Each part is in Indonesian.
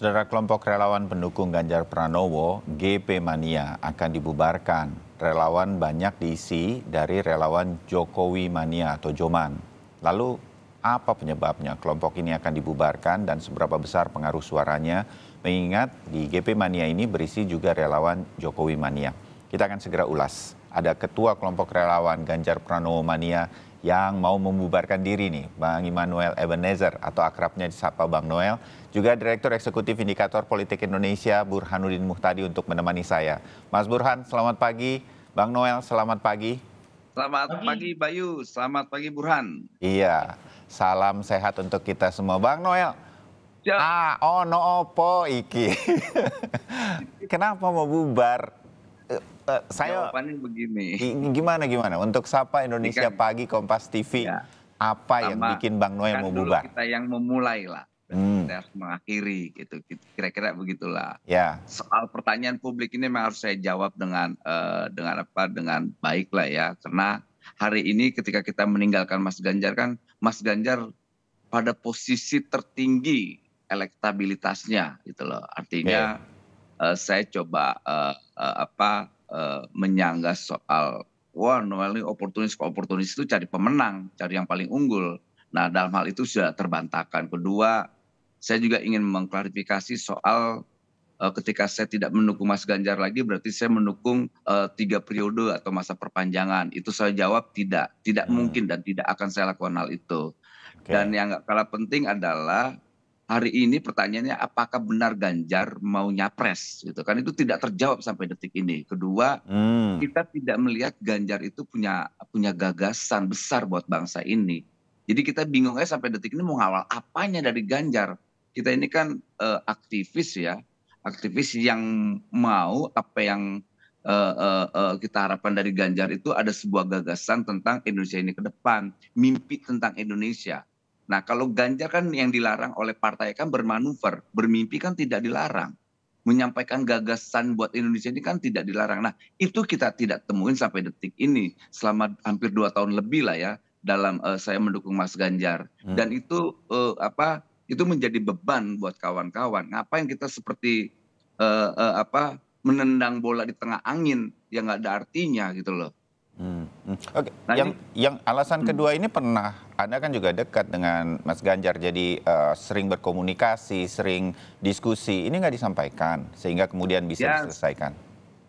Saudara kelompok relawan pendukung Ganjar Pranowo, GP Mania, akan dibubarkan. Relawan banyak diisi dari relawan Jokowi Mania atau Joman. Lalu apa penyebabnya kelompok ini akan dibubarkan dan seberapa besar pengaruh suaranya? Mengingat di GP Mania ini berisi juga relawan Jokowi Mania. Kita akan segera ulas. Ada ketua kelompok relawan Ganjar Pranowo Mania yang mau membubarkan diri nih, Bang Immanuel Ebenezer atau akrabnya disapa Bang Noel, juga Direktur Eksekutif Indikator Politik Indonesia Burhanuddin Muhtadi untuk menemani saya. Mas Burhan, selamat pagi. Bang Noel, selamat pagi. Selamat pagi Bayu, selamat pagi Burhan. Iya, salam sehat untuk kita semua. Bang Noel, Ya, ono opo iki. Kenapa mau bubar? Saya jawabannya begini. gimana untuk Sapa Ini Indonesia kan Pagi Kompas TV, ya apa yang sama bikin Bang Noel kan mau dulu bubar? kita yang memulai lah. Berarti Hmm, kita harus mengakhiri gitu. Kira-kira begitulah. ya. Soal pertanyaan publik ini memang harus saya jawab dengan baik lah ya. Karena hari ini ketika kita meninggalkan Mas Ganjar kan Mas Ganjar pada posisi tertinggi elektabilitasnya gitu loh. Oke. Artinya saya coba menyangga soal wah Noel ini oportunis itu cari pemenang, cari yang paling unggul. Nah dalam hal itu sudah terbantahkan. Kedua, saya juga ingin mengklarifikasi soal ketika saya tidak mendukung Mas Ganjar lagi berarti saya mendukung 3 periode atau masa perpanjangan. Itu saya jawab tidak Hmm, mungkin dan tidak akan saya lakukan hal itu. Dan oke. yang nggak kalah penting adalah hari ini pertanyaannya apakah benar Ganjar mau nyapres gitu kan, itu tidak terjawab sampai detik ini. Kedua, Hmm, kita tidak melihat Ganjar itu punya punya gagasan besar buat bangsa ini. Jadi kita bingung aja sampai detik ini mau ngawal apanya dari Ganjar. Kita ini kan aktivis ya, aktivis yang mau apa yang kita harapkan dari Ganjar itu ada sebuah gagasan tentang Indonesia ini ke depan, mimpi tentang Indonesia. Nah kalau Ganjar kan yang dilarang oleh partai kan bermanuver, bermimpi kan tidak dilarang. Menyampaikan gagasan buat Indonesia ini kan tidak dilarang. Nah itu kita tidak temuin sampai detik ini selama hampir 2 tahun lebih lah ya dalam saya mendukung Mas Ganjar. hmm. Dan itu itu menjadi beban buat kawan-kawan. Ngapain kita seperti menendang bola di tengah angin yang nggak ada artinya gitu loh. Oke, Nah ini yang alasan hmm, kedua ini pernah Anda kan juga dekat dengan Mas Ganjar, jadi sering berkomunikasi, sering diskusi. Ini nggak disampaikan sehingga kemudian bisa ya diselesaikan.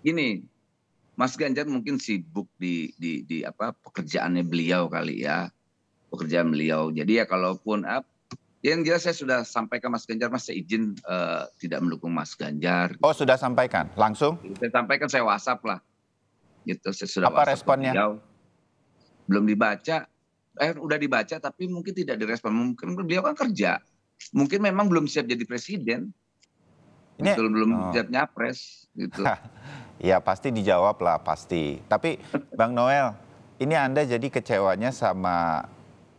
gini, Mas Ganjar mungkin sibuk di pekerjaannya beliau kali ya, pekerjaan beliau. Jadi ya kalaupun yang jelas saya sudah sampaikan Mas Ganjar, Mas saya izin tidak mendukung Mas Ganjar. Oh, sudah sampaikan langsung? Saya sampaikan saya WhatsApp lah, gitu. Saya sudah Apa WhatsApp ke responnya? beliau, belum dibaca, udah dibaca tapi mungkin tidak direspon. Mungkin beliau kan kerja, mungkin memang belum siap jadi presiden, Ini gitu, belum oh, siap nyapres, gitu. ya pasti dijawab lah pasti. Tapi Bang Noel, ini Anda jadi kecewanya sama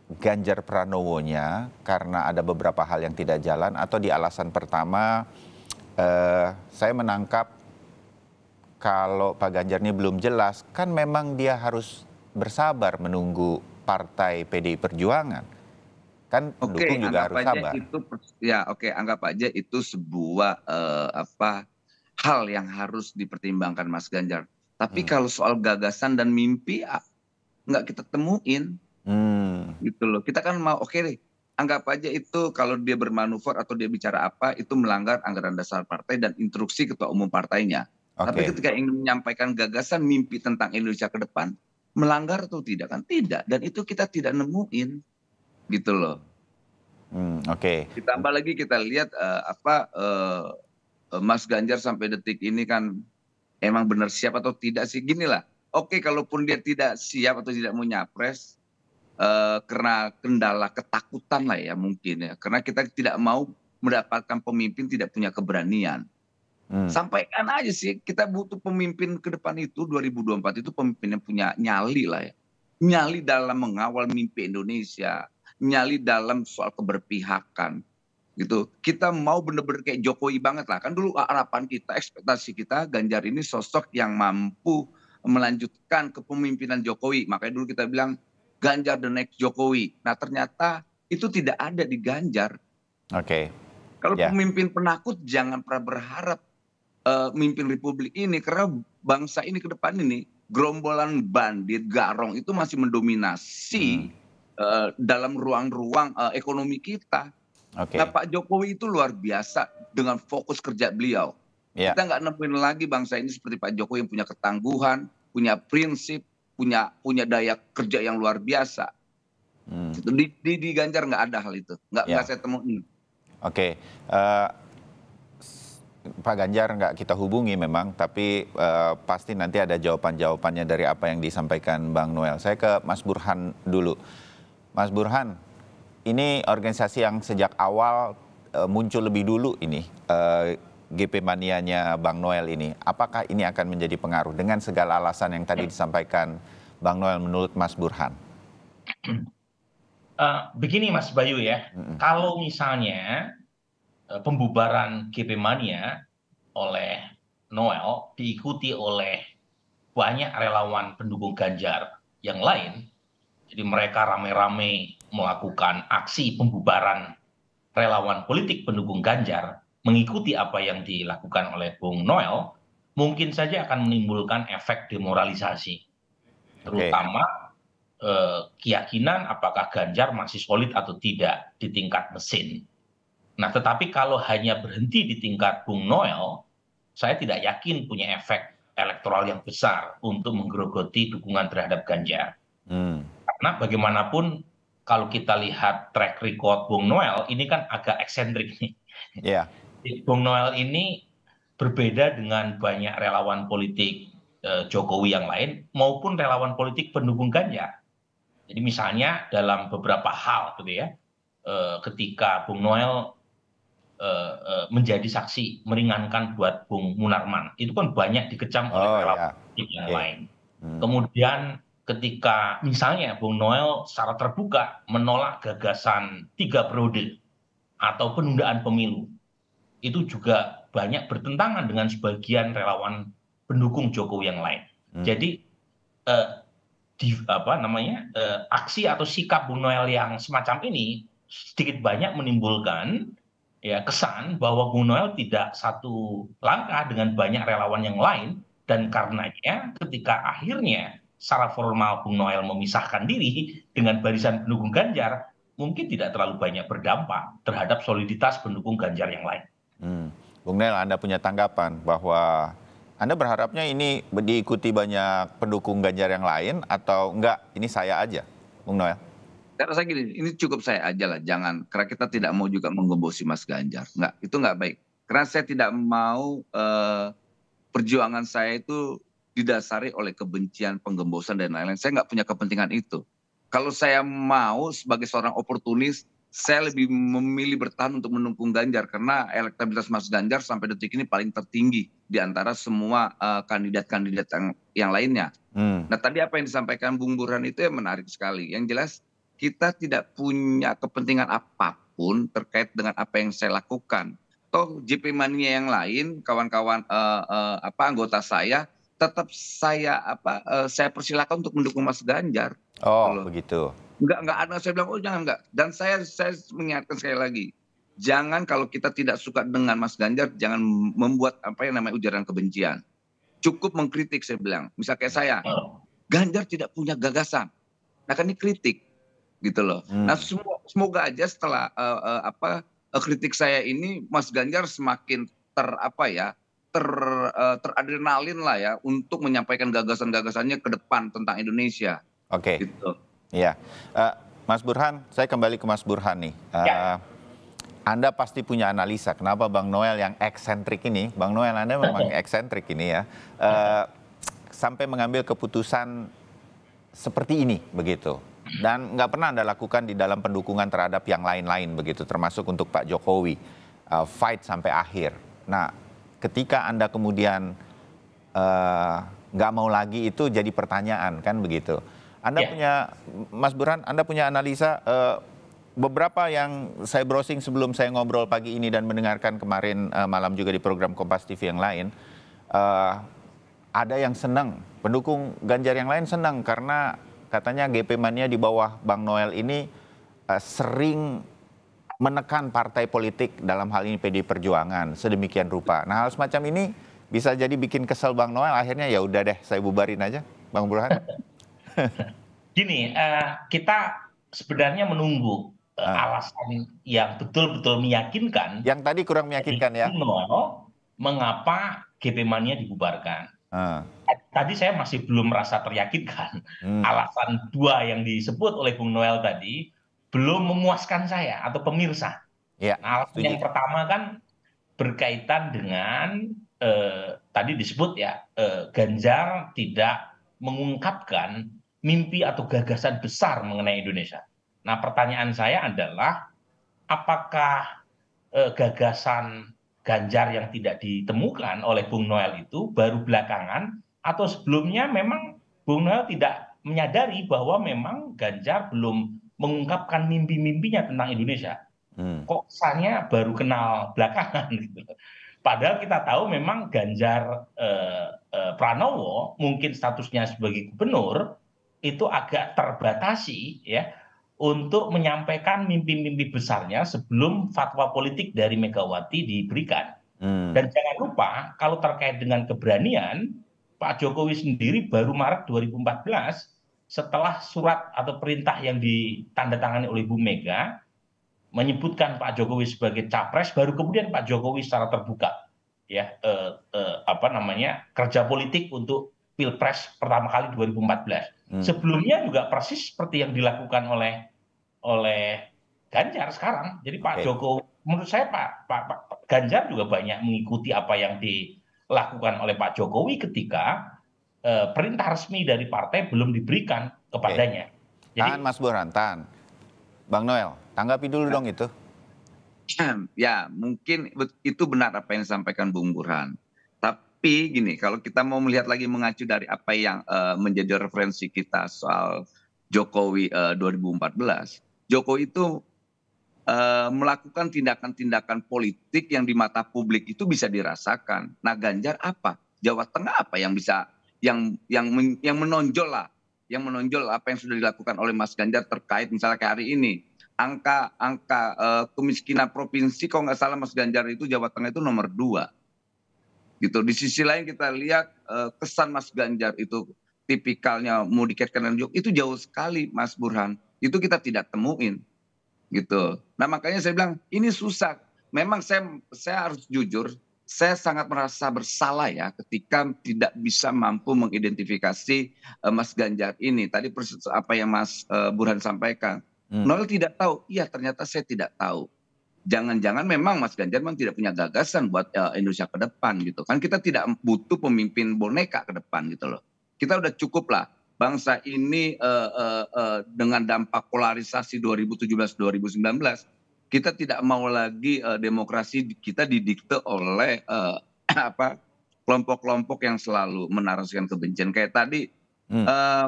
Ganjar Pranowonya karena ada beberapa hal yang tidak jalan atau di alasan pertama saya menangkap kalau Pak Ganjar ini belum jelas, kan memang dia harus bersabar menunggu partai PDI Perjuangan. Kan pendukung Oke, juga anggap harus aja sabar. itu ya oke, anggap aja itu sebuah, hal yang harus dipertimbangkan Mas Ganjar. Tapi Hmm. kalau soal gagasan dan mimpi, nggak kita temuin, Hmm. gitu loh. Kita kan mau oke deh, anggap aja itu kalau dia bermanuver atau dia bicara apa, itu melanggar anggaran dasar partai dan instruksi ketua umum partainya. Tapi Oke. ketika ingin menyampaikan gagasan mimpi tentang Indonesia ke depan, melanggar atau tidak? Kan tidak, dan itu kita tidak nemuin, gitu loh. Oke. Ditambah lagi kita lihat, Mas Ganjar sampai detik ini kan emang benar siap atau tidak sih, ginilah, oke kalaupun dia tidak siap atau tidak mau nyapres, karena kendala ketakutan lah ya mungkin ya, karena kita tidak mau mendapatkan pemimpin tidak punya keberanian. Hmm. Sampaikan aja sih, kita butuh pemimpin ke depan itu 2024 itu pemimpin yang punya nyali lah ya. Nyali dalam mengawal mimpi Indonesia, nyali dalam soal keberpihakan gitu. Kita mau bener-bener kayak Jokowi banget lah. Kan dulu harapan kita, ekspektasi kita Ganjar ini sosok yang mampu melanjutkan kepemimpinan Jokowi. Makanya dulu kita bilang Ganjar the next Jokowi. Nah ternyata itu tidak ada di Ganjar. Oke. Kalau Ya. pemimpin penakut jangan pernah berharap mimpin republik ini, karena bangsa ini ke depan ini gerombolan bandit, garong itu masih Hmm. mendominasi dalam ruang-ruang ekonomi kita. Nah, Oke. Pak Jokowi itu luar biasa dengan fokus kerja beliau. Ya. Kita nggak nemuin lagi bangsa ini seperti Pak Jokowi yang punya ketangguhan, punya prinsip, punya daya kerja yang luar biasa. Hmm. Di Ganjar nggak ada hal itu, nggak Ya. saya temuin. Oke. Pak Ganjar nggak kita hubungi memang, tapi pasti nanti ada jawaban-jawabannya dari apa yang disampaikan Bang Noel. Saya ke Mas Burhan dulu. Mas Burhan, ini organisasi yang sejak awal muncul lebih dulu ini, GP Manianya Bang Noel ini. Apakah ini akan menjadi pengaruh dengan segala alasan yang tadi disampaikan Bang Noel menurut Mas Burhan? Begini Mas Bayu ya, kalau misalnya pembubaran GP Mania oleh Noel diikuti oleh banyak relawan pendukung Ganjar yang lain, jadi mereka rame-rame melakukan aksi pembubaran relawan politik pendukung Ganjar, mengikuti apa yang dilakukan oleh Bung Noel, mungkin saja akan menimbulkan efek demoralisasi, Oke. terutama keyakinan apakah Ganjar masih solid atau tidak di tingkat mesin. Nah, tetapi kalau hanya berhenti di tingkat Bung Noel, saya tidak yakin punya efek elektoral yang besar untuk menggerogoti dukungan terhadap Ganjar. Karena bagaimanapun kalau kita lihat track record Bung Noel, ini kan agak eksentrik nih. Ya. Bung Noel ini berbeda dengan banyak relawan politik Jokowi yang lain maupun relawan politik pendukung Ganjar. Jadi misalnya dalam beberapa hal gitu ya, ketika Bung Noel menjadi saksi meringankan buat Bung Munarman, itu kan banyak dikecam oleh Oh relawan ya. politik yang Oke. lain. Kemudian ketika misalnya Bung Noel secara terbuka menolak gagasan 3 periode atau penundaan pemilu, itu juga banyak bertentangan dengan sebagian relawan pendukung Jokowi yang lain. Jadi aksi atau sikap Bung Noel yang semacam ini sedikit banyak menimbulkan ya kesan bahwa Bung Noel tidak satu langkah dengan banyak relawan yang lain, dan karenanya ketika akhirnya secara formal Bung Noel memisahkan diri dengan barisan pendukung Ganjar, mungkin tidak terlalu banyak berdampak terhadap soliditas pendukung Ganjar yang lain. Bung Noel, Anda punya tanggapan bahwa Anda berharapnya ini diikuti banyak pendukung Ganjar yang lain atau enggak, ini saya aja, Bung Noel? Saya rasa gini, ini cukup saya aja lah, jangan, karena kita tidak mau juga menggembosi Mas Ganjar. Nggak, itu nggak baik. Karena saya tidak mau perjuangan saya itu didasari oleh kebencian, penggembosan, dan lain-lain. Saya nggak punya kepentingan itu. Kalau saya mau sebagai seorang oportunis, saya lebih memilih bertahan untuk mendukung Ganjar, karena elektabilitas Mas Ganjar sampai detik ini paling tertinggi di antara semua kandidat-kandidat yang lainnya. Nah, tadi apa yang disampaikan Bung Burhan itu yang menarik sekali. Yang jelas kita tidak punya kepentingan apapun terkait dengan apa yang saya lakukan. Toh JP Mania yang lain, kawan-kawan anggota saya, tetap saya persilakan untuk mendukung Mas Ganjar. Oh, begitu. Enggak ada, saya bilang, oh jangan, enggak. Dan saya mengingatkan sekali lagi, jangan, kalau kita tidak suka dengan Mas Ganjar, jangan membuat apa yang namanya ujaran kebencian. Cukup mengkritik, saya bilang. Misal kayak saya, Ganjar tidak punya gagasan. Nah kan ini kritik, gitu loh. Nah semoga aja setelah kritik saya ini, Mas Ganjar semakin teradrenalin lah ya untuk menyampaikan gagasan-gagasannya ke depan tentang Indonesia. Oke. Gitu. Iya. Mas Burhan, saya kembali ke Mas Burhan nih. Anda pasti punya analisa kenapa Bang Noel yang eksentrik ini, Bang Noel Anda memang eksentrik ini ya, sampai mengambil keputusan seperti ini begitu. Dan nggak pernah Anda lakukan di dalam pendukungan terhadap yang lain-lain begitu, termasuk untuk Pak Jokowi, fight sampai akhir. Nah, ketika Anda kemudian nggak mau lagi, itu jadi pertanyaan kan begitu. Anda punya, Mas Burhan, Anda punya analisa beberapa yang saya browsing sebelum saya ngobrol pagi ini dan mendengarkan kemarin malam juga di program Kompas TV yang lain, ada yang senang, pendukung Ganjar yang lain senang karena katanya GP Mania di bawah Bang Noel ini sering menekan partai politik dalam hal ini PDI Perjuangan sedemikian rupa. Nah, hal semacam ini bisa jadi bikin kesel Bang Noel, akhirnya ya udah deh saya bubarin aja, Bang Burhan. Gini, kita sebenarnya menunggu alasan yang betul-betul meyakinkan. Yang tadi kurang meyakinkan ya. Mengapa GP Mania dibubarkan? Tadi saya masih belum merasa teryakinkan. Alasan dua yang disebut oleh Bung Noel tadi belum memuaskan saya atau pemirsa. Ya, nah, alasan yang pertama kan berkaitan dengan tadi disebut ya, Ganjar tidak mengungkapkan mimpi atau gagasan besar mengenai Indonesia. Nah, pertanyaan saya adalah apakah gagasan Ganjar yang tidak ditemukan oleh Bung Noel itu baru belakangan atau sebelumnya memang Bung Noel tidak menyadari bahwa memang Ganjar belum mengungkapkan mimpi-mimpinya tentang Indonesia. Kok kesannya baru kenal belakangan gitu. Padahal kita tahu memang Ganjar Pranowo mungkin statusnya sebagai gubernur itu agak terbatasi ya untuk menyampaikan mimpi-mimpi besarnya sebelum fatwa politik dari Megawati diberikan. Dan jangan lupa kalau terkait dengan keberanian, Pak Jokowi sendiri baru Maret 2014 setelah surat atau perintah yang ditandatangani oleh Bu Mega menyebutkan Pak Jokowi sebagai capres, baru kemudian Pak Jokowi secara terbuka ya kerja politik untuk Pilpres pertama kali 2014. Sebelumnya juga persis seperti yang dilakukan oleh Ganjar sekarang. Jadi Pak Jokowi, menurut saya Pak Ganjar juga banyak mengikuti apa yang dilakukan oleh Pak Jokowi ketika perintah resmi dari partai belum diberikan kepadanya. Jadi, tahan Mas Burhan, tahan. Bang Noel, tanggapi dulu dong itu. Ya, mungkin itu benar apa yang disampaikan Bung Burhan. Tapi gini, kalau kita mau melihat lagi mengacu dari apa yang menjadi referensi kita soal Jokowi 2014, Jokowi itu melakukan tindakan-tindakan politik yang di mata publik itu bisa dirasakan. Nah, Ganjar apa? Jawa Tengah apa yang bisa yang menonjol lah, yang menonjol apa yang sudah dilakukan oleh Mas Ganjar terkait misalnya kayak hari ini angka kemiskinan provinsi kalau nggak salah Mas Ganjar itu Jawa Tengah itu nomor 2. Gitu. Di sisi lain kita lihat kesan Mas Ganjar itu tipikalnya mau dikaitkan dengan Jokowi itu jauh sekali Mas Burhan. Itu kita tidak temuin. Gitu. Nah, makanya saya bilang ini susah. Memang saya harus jujur, saya sangat merasa bersalah ya ketika tidak bisa mampu mengidentifikasi Mas Ganjar ini. Tadi apa yang Mas Burhan sampaikan. Noel tidak tahu. Iya, ternyata saya tidak tahu. Jangan-jangan memang Mas Ganjar memang tidak punya gagasan buat Indonesia ke depan gitu kan. Kita tidak butuh pemimpin boneka ke depan gitu loh. Kita udah cukup lah bangsa ini dengan dampak polarisasi 2017-2019 kita tidak mau lagi demokrasi kita didikte oleh kelompok-kelompok yang selalu menarasikan kebencian. Kayak tadi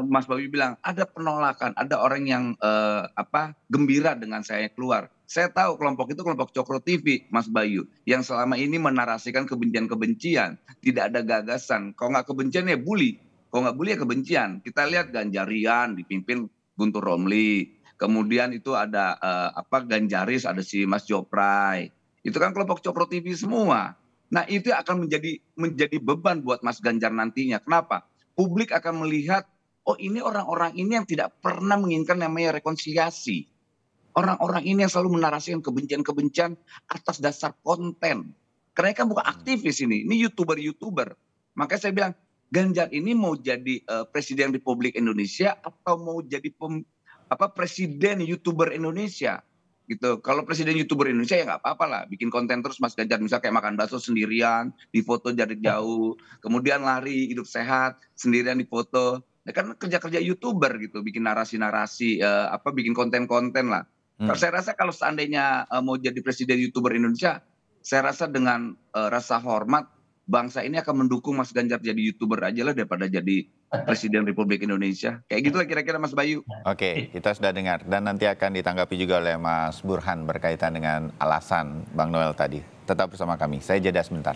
Mas Bayu bilang ada penolakan, ada orang yang gembira dengan saya keluar. Saya tahu kelompok itu kelompok Cokro TV, Mas Bayu, yang selama ini menarasikan kebencian-kebencian, tidak ada gagasan. Kalau nggak kebencian ya bully, kalau nggak bully ya kebencian. Kita lihat Ganjarian dipimpin Guntur Romli, kemudian itu ada Ganjaris, ada si Mas Joprai. Itu kan kelompok Cokro TV semua. Nah, itu akan menjadi beban buat Mas Ganjar nantinya. Kenapa? Publik akan melihat, oh ini orang-orang ini yang tidak pernah menginginkan namanya rekonsiliasi. Orang-orang ini yang selalu menarasikan kebencian-kebencian atas dasar konten. Karena kan bukan aktivis ini YouTuber-YouTuber. Makanya saya bilang, Ganjar ini mau jadi Presiden Republik Indonesia atau mau jadi Presiden YouTuber Indonesia. Gitu. Kalau Presiden YouTuber Indonesia ya nggak apa-apa lah, bikin konten terus Mas Ganjar, misalnya kayak makan bakso sendirian, difoto jarak jauh, kemudian lari hidup sehat sendirian difoto. Ya kan kerja-kerja YouTuber gitu, bikin narasi-narasi, bikin konten-konten lah. Saya rasa kalau seandainya mau jadi Presiden YouTuber Indonesia, saya rasa dengan rasa hormat bangsa ini akan mendukung Mas Ganjar jadi YouTuber aja lah daripada jadi Presiden Republik Indonesia. Kayak gitulah kira-kira Mas Bayu. Oke, kita sudah dengar dan nanti akan ditanggapi juga oleh Mas Burhan berkaitan dengan alasan Bang Noel tadi. Tetap bersama kami, saya jeda sebentar.